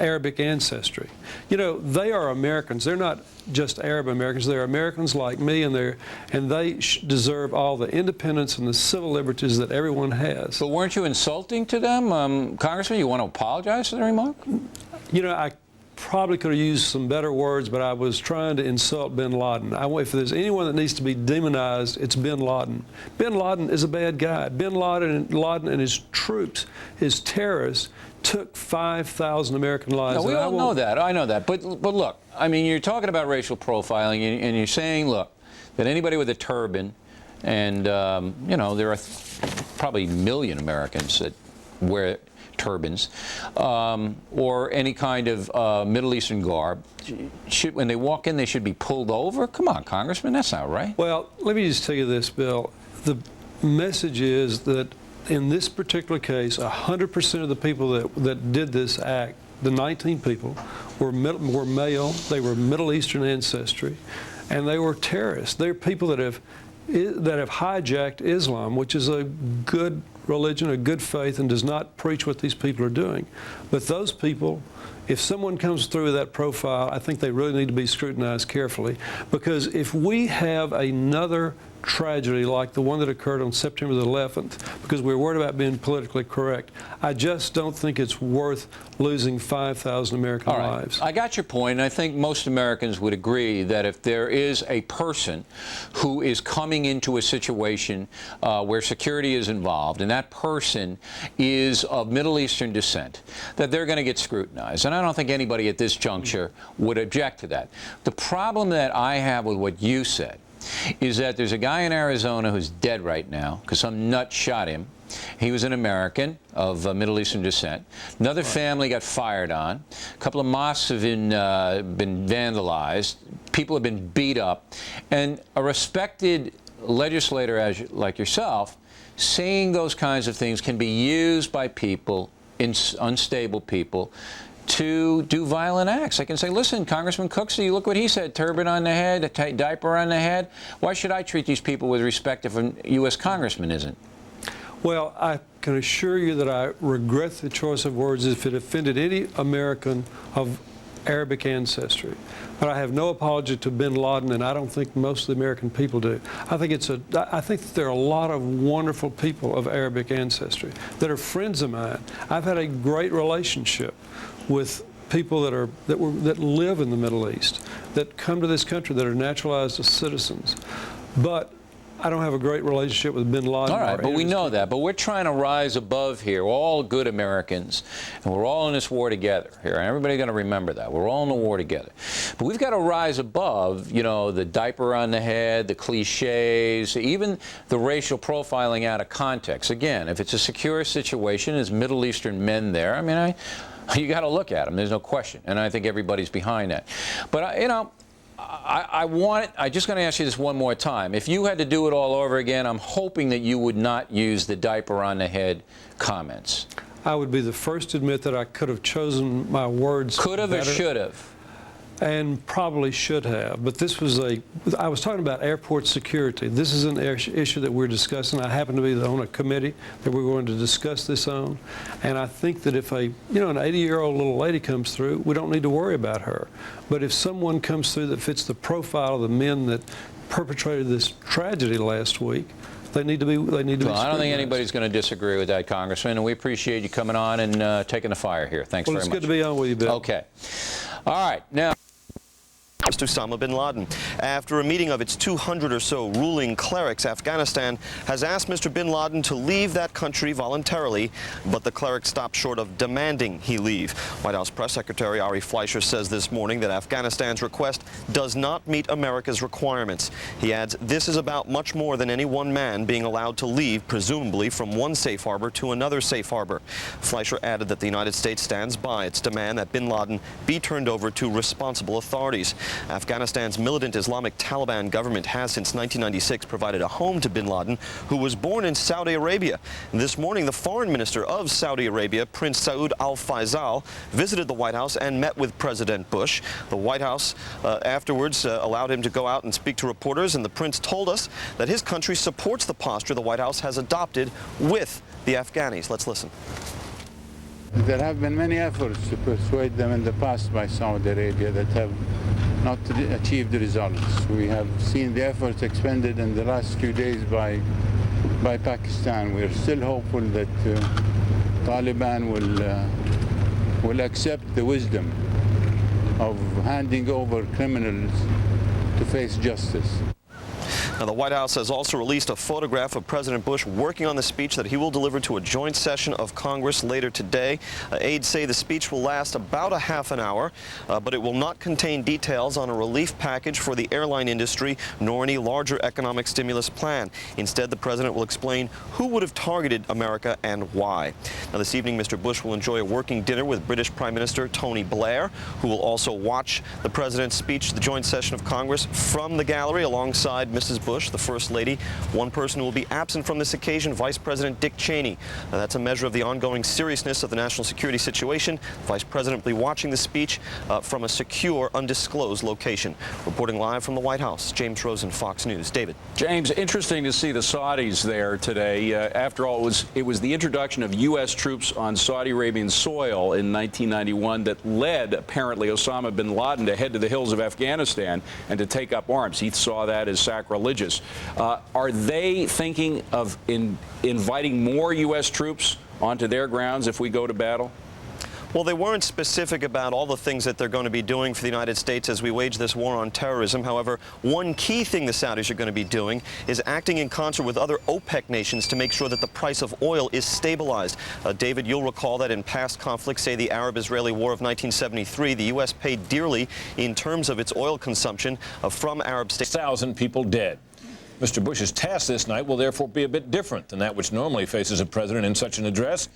Arabic ancestry. You know, they are Americans. They're not just Arab Americans. They're Americans like me, and they deserve all the independence and the civil liberties that everyone has. But weren't you insulting to them, Congressman? You want to apologize for the remark? You know, I probably could have used some better words, but I was trying to insult bin Laden. If there's anyone that needs to be demonized, it's bin Laden. Bin Laden is a bad guy. Bin Laden and his troops, his terrorists, took 5,000 American lives. No, we all know that. I know that. But look, I mean, you're talking about racial profiling, and you're saying, look, that anybody with a turban, and, you know, there are probably a million Americans that wear turbans, or any kind of Middle Eastern garb, when they walk in, they should be pulled over? Come on, Congressman, that's not right. Well, let me just tell you this, Bill. The message is that in this particular case, 100% of the people that did this act, the 19 people, were male, they were Middle Eastern ancestry, and they were terrorists. They're people that have hijacked Islam, which is a good religion, a good faith, and does not preach what these people are doing. But those people, if someone comes through with that profile, I think they really need to be scrutinized carefully, because if we have another tragedy like the one that occurred on September the 11th, because we're worried about being politically correct, I just don't think it's worth losing 5,000 American lives. I got your point, and I think most Americans would agree that if there is a person who is coming into a situation where security is involved, and that person is of Middle Eastern descent, that they're going to get scrutinized. And I don't think anybody at this juncture would object to that. The problem that I have with what you said is that there's a guy in Arizona who's dead right now because some nut shot him. He was an American of Middle Eastern descent. Another family got fired on. A couple of mosques have been vandalized. People have been beat up. And a respected legislator like yourself saying those kinds of things can be used by people, unstable people, to do violent acts. I can say, listen, Congressman Cooksey, look what he said, turban on the head, a diaper on the head. Why should I treat these people with respect if a U.S. congressman isn't? Well, I can assure you that I regret the choice of words if it offended any American of Arabic ancestry. But I have no apology to bin Laden, and I don't think most of the American people do. I think that there are a lot of wonderful people of Arabic ancestry that are friends of mine. I've had a great relationship with people that live in the Middle East, that come to this country, that are naturalized as citizens. But I don't have a great relationship with bin Laden. All right, but we know that. But we're trying to rise above here. We're all good Americans, and we're all in this war together here. And everybody's going to remember that. We're all in the war together. But we've got to rise above, you know, the diaper on the head, the cliches, even the racial profiling out of context. Again, if it's a secure situation, there's Middle Eastern men there. I mean, you got to look at them. There's no question. And I think everybody's behind that. But, you know, I'm just going to ask you this one more time. If you had to do it all over again, I'm hoping that you would not use the diaper on the head comments. I would be the first to admit that I could have chosen my words Could have better, or should have? and probably should have. But this was I was talking about airport security. This is an issue that we're discussing. I happen to be on a committee that we're going to discuss this on. And I think that if an 80-year-old little lady comes through, we don't need to worry about her. But if someone comes through that fits the profile of the men that perpetrated this tragedy last week, they need to be Well, I don't think anybody's going to disagree with that, Congressman, and we appreciate you coming on and taking the fire here. Thanks very much. Well, it's good to be on with you, Bill. Okay. All right. Now, to Osama bin Laden. After a meeting of its 200 or so ruling clerics, Afghanistan has asked Mr. bin Laden to leave that country voluntarily, but the clerics stopped short of demanding he leave. White House Press Secretary Ari Fleischer says this morning that Afghanistan's request does not meet America's requirements. He adds, this is about much more than any one man being allowed to leave, presumably from one safe harbor to another safe harbor. Fleischer added that the United States stands by its demand that bin Laden be turned over to responsible authorities. Afghanistan's militant Islamic Taliban government has since 1996 provided a home to bin Laden, who was born in Saudi Arabia. This morning, the foreign minister of Saudi Arabia, Prince Saud Al Faisal, visited the White House and met with President Bush. The White House afterwards allowed him to go out and speak to reporters, and the prince told us that his country supports the posture the White House has adopted with the Afghanis. Let's listen. There have been many efforts to persuade them in the past by Saudi Arabia that have not achieved the results. We have seen the efforts expended in the last few days by Pakistan. We are still hopeful that Taliban will accept the wisdom of handing over criminals to face justice. Now, the White House has also released a photograph of President Bush working on the speech that he will deliver to a joint session of Congress later today. Aides say the speech will last about a half an hour, but it will not contain details on a relief package for the airline industry nor any larger economic stimulus plan. Instead, the president will explain who would have targeted America and why. Now, this evening, Mr. Bush will enjoy a working dinner with British Prime Minister Tony Blair, who will also watch the president's speech to the joint session of Congress from the gallery alongside Mrs. Bush, the First Lady. One person who will be absent from this occasion, Vice President Dick Cheney. Now, that's a measure of the ongoing seriousness of the national security situation. The Vice President will be watching the speech from a secure, undisclosed location. Reporting live from the White House, James Rosen, Fox News. David. James, interesting to see the Saudis there today. After all, it was the introduction of U.S. troops on Saudi Arabian soil in 1991 that led, apparently, Osama bin Laden to head to the hills of Afghanistan and to take up arms. He saw that as sacrilegious. Are they thinking of inviting more U.S. troops onto their grounds if we go to battle? Well, they weren't specific about all the things that they're going to be doing for the United States as we wage this war on terrorism. However, one key thing the Saudis are going to be doing is acting in concert with other OPEC nations to make sure that the price of oil is stabilized. David, you'll recall that in past conflicts, say the Arab-Israeli War of 1973, the U.S. paid dearly in terms of its oil consumption from Arab states. 1,000 people dead. Mr. Bush's task this night will therefore be a bit different than that which normally faces a president in such an address.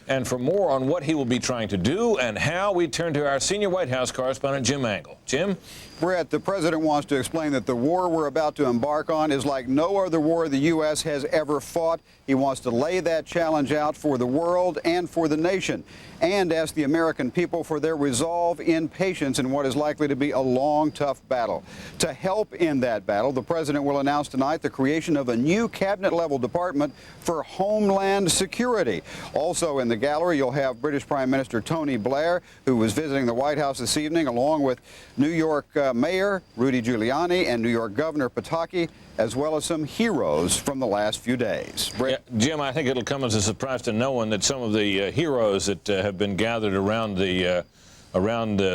And for more on what he will be trying to do and how, we turn to our senior White House correspondent, Jim Angle. Jim? Brett, the president wants to explain that the war we're about to embark on is like no other war the U.S. has ever fought. He wants to lay that challenge out for the world and for the nation, and ask the American people for their resolve in patience in what is likely to be a long, tough battle. To help in that battle, the president will announce tonight the creation of a new cabinet-level department for Homeland Security. Also in the gallery, you'll have British Prime Minister Tony Blair, who was visiting the White House this evening, along with New York Mayor Rudy Giuliani and New York Governor Pataki, as well as some heroes from the last few days. Yeah, Jim, I think it'll come as a surprise to no one that some of the heroes that have been gathered around the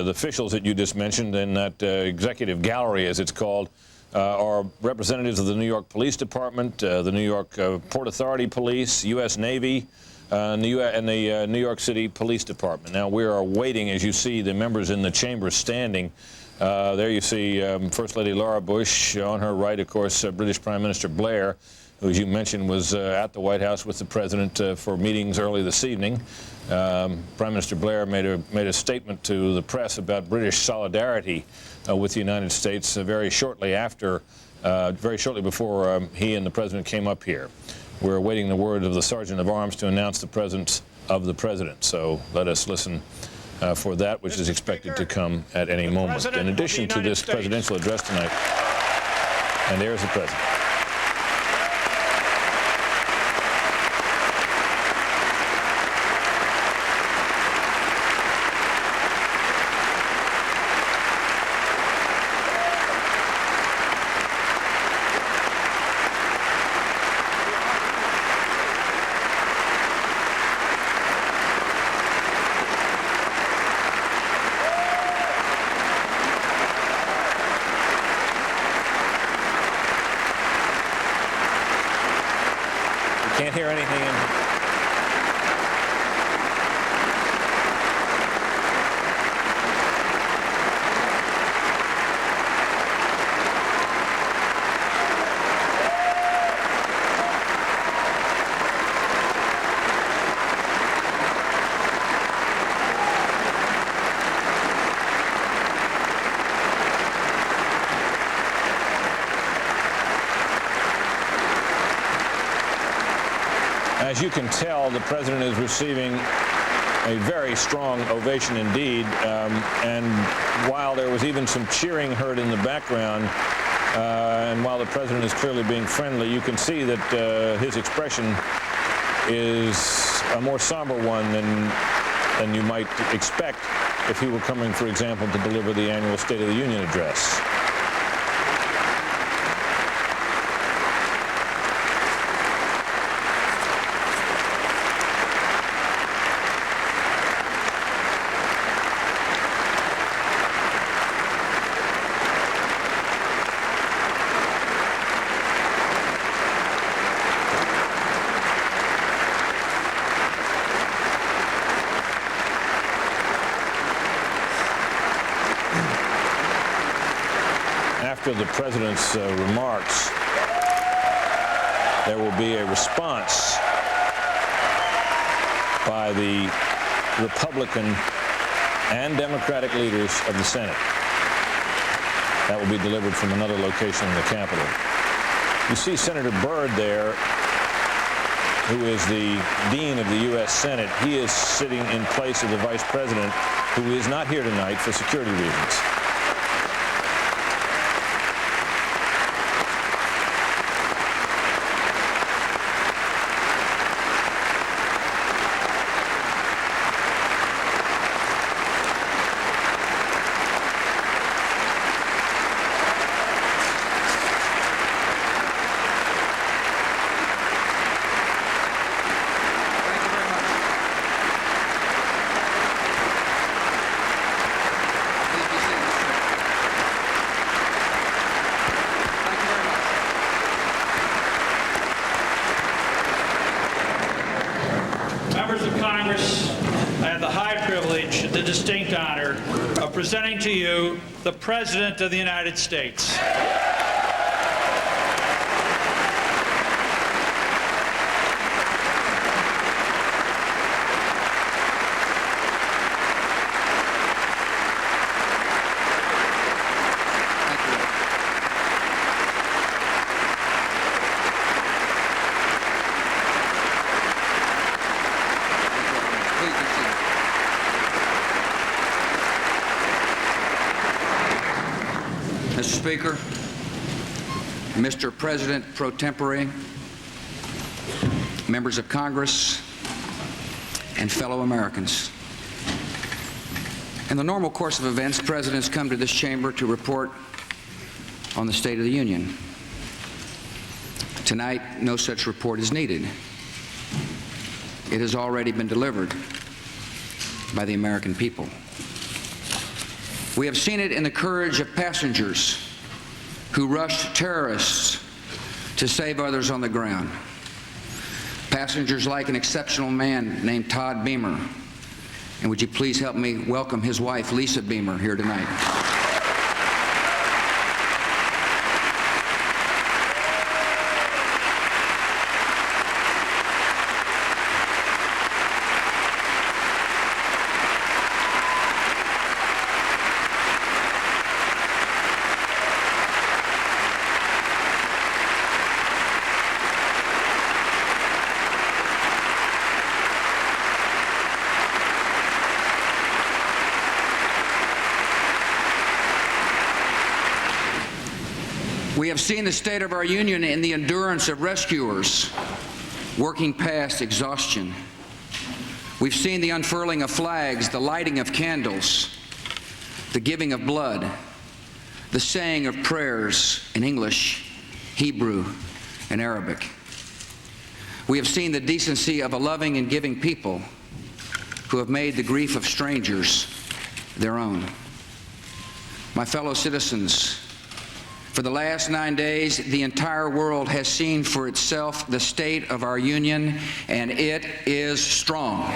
officials that you just mentioned in that executive gallery, as it's called, are representatives of the New York Police Department, the New York Port Authority Police, U.S. Navy, and the New York City Police Department. Now, we are waiting, as you see, the members in the chamber standing. There you see First Lady Laura Bush. On her right, of course, British Prime Minister Blair, who, as you mentioned, was at the White House with the president for meetings early this evening. Prime Minister Blair made a statement to the press about British solidarity with the United States very shortly before he and the president came up here. We're awaiting the word of the Sergeant of Arms to announce the presence of the president. So let us listen for that, which is expected to come at any moment. In addition to this presidential address tonight, and there's the president. Can't hear anything in here. As you can tell, the president is receiving a very strong ovation indeed. And while there was even some cheering heard in the background, and while the president is clearly being friendly, you can see that his expression is a more somber one than than you might expect if he were coming, for example, to deliver the annual State of the Union address. After the President's remarks, there will be a response by the Republican and Democratic leaders of the Senate. That will be delivered from another location in the Capitol. You see Senator Byrd there, who is the Dean of the U.S. Senate. He is sitting in place of the Vice President, who is not here tonight for security reasons. Members of Congress, I have the high privilege, the distinct honor of presenting to you the President of the United States. Mr. Speaker, Mr. President pro tempore, members of Congress, and fellow Americans. In the normal course of events, presidents come to this chamber to report on the State of the Union. Tonight, no such report is needed. It has already been delivered by the American people. We have seen it in the courage of passengers who rushed terrorists to save others on the ground. Passengers like an exceptional man named Todd Beamer. And would you please help me welcome his wife, Lisa Beamer, here tonight. We have seen the state of our union in the endurance of rescuers working past exhaustion. We've seen the unfurling of flags, the lighting of candles, the giving of blood, the saying of prayers in English, Hebrew, and Arabic. We have seen the decency of a loving and giving people who have made the grief of strangers their own. My fellow citizens, for the last 9 days, the entire world has seen for itself the state of our union, and it is strong.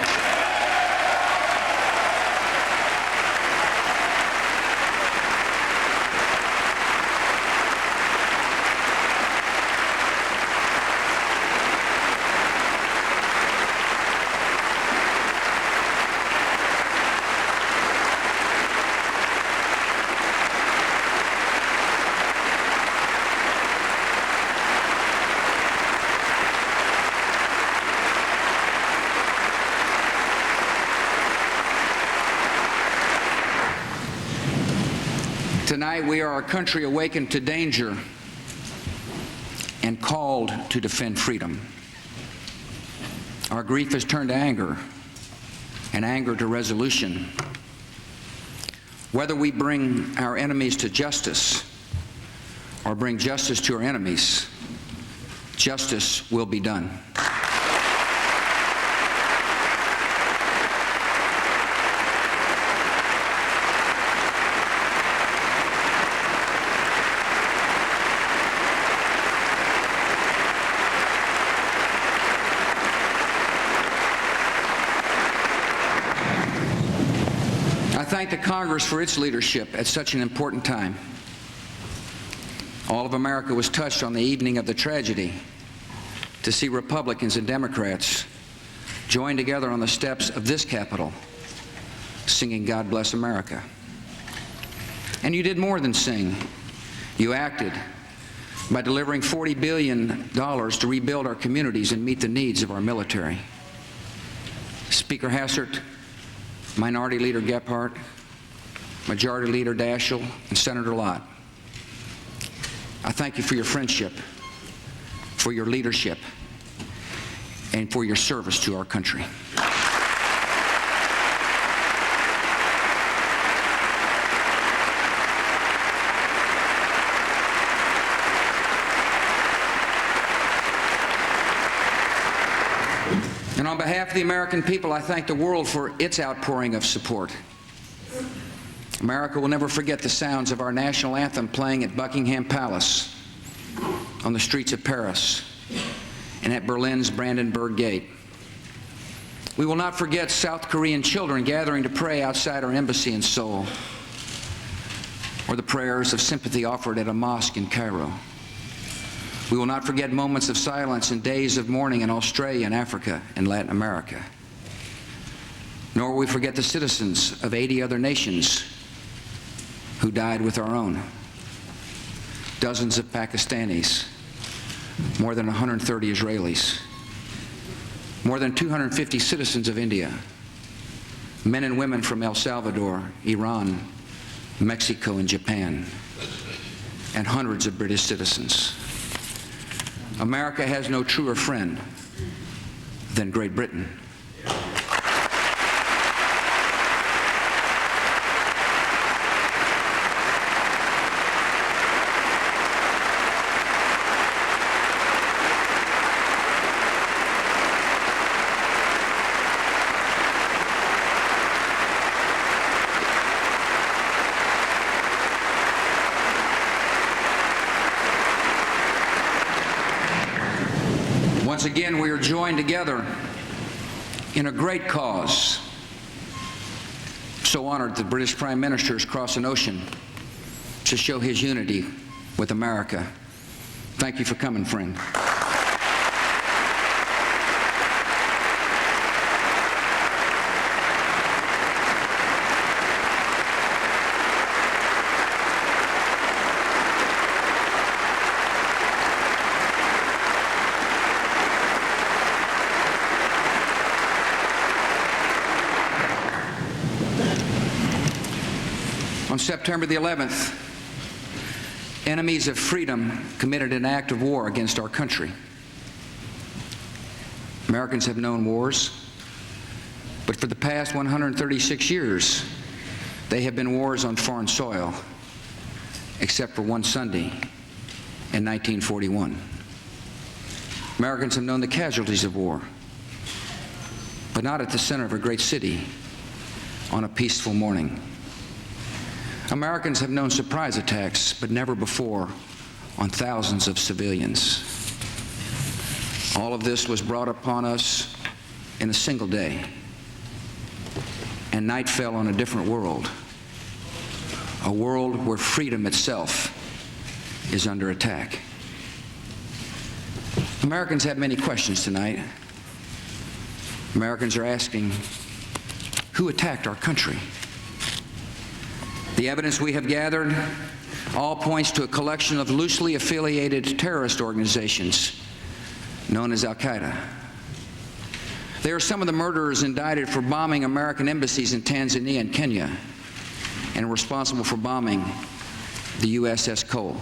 Tonight, we are a country awakened to danger and called to defend freedom. Our grief has turned to anger. and anger to resolution. Whether we bring our enemies to justice or bring justice to our enemies, justice will be done. I thank the Congress for its leadership at such an important time. All of America was touched on the evening of the tragedy to see Republicans and Democrats join together on the steps of this Capitol singing "God Bless America." And you did more than sing. You acted by delivering $40 billion to rebuild our communities and meet the needs of our military. Speaker Hassert, Minority Leader Gephardt, Majority Leader Daschle, and Senator Lott, I thank you for your friendship, for your leadership, and for your service to our country. And on behalf of the American people, I thank the world for its outpouring of support. America will never forget the sounds of our national anthem playing at Buckingham Palace, on the streets of Paris, and at Berlin's Brandenburg Gate. We will not forget South Korean children gathering to pray outside our embassy in Seoul, or the prayers of sympathy offered at a mosque in Cairo. We will not forget moments of silence and days of mourning in Australia and Africa and Latin America. Nor will we forget the citizens of 80 other nations who died with our own. Dozens of Pakistanis, more than 130 Israelis, more than 250 citizens of India, men and women from El Salvador, Iran, Mexico, and Japan, and hundreds of British citizens. America has no truer friend than Great Britain. Once again, we are joined together in a great cause. So honored the British Prime Minister has crossed an ocean to show his unity with America. Thank you for coming, friend. On September the 11th, enemies of freedom committed an act of war against our country. Americans have known wars, but for the past 136 years, they have been wars on foreign soil, except for one Sunday in 1941. Americans have known the casualties of war, but not at the center of a great city on a peaceful morning. Americans have known surprise attacks, but never before on thousands of civilians. All of this was brought upon us in a single day, and night fell on a different world, a world where freedom itself is under attack. Americans have many questions tonight. Americans are asking, who attacked our country? The evidence we have gathered all points to a collection of loosely affiliated terrorist organizations known as Al-Qaeda. They are some of the murderers indicted for bombing American embassies in Tanzania and Kenya, and responsible for bombing the USS Cole.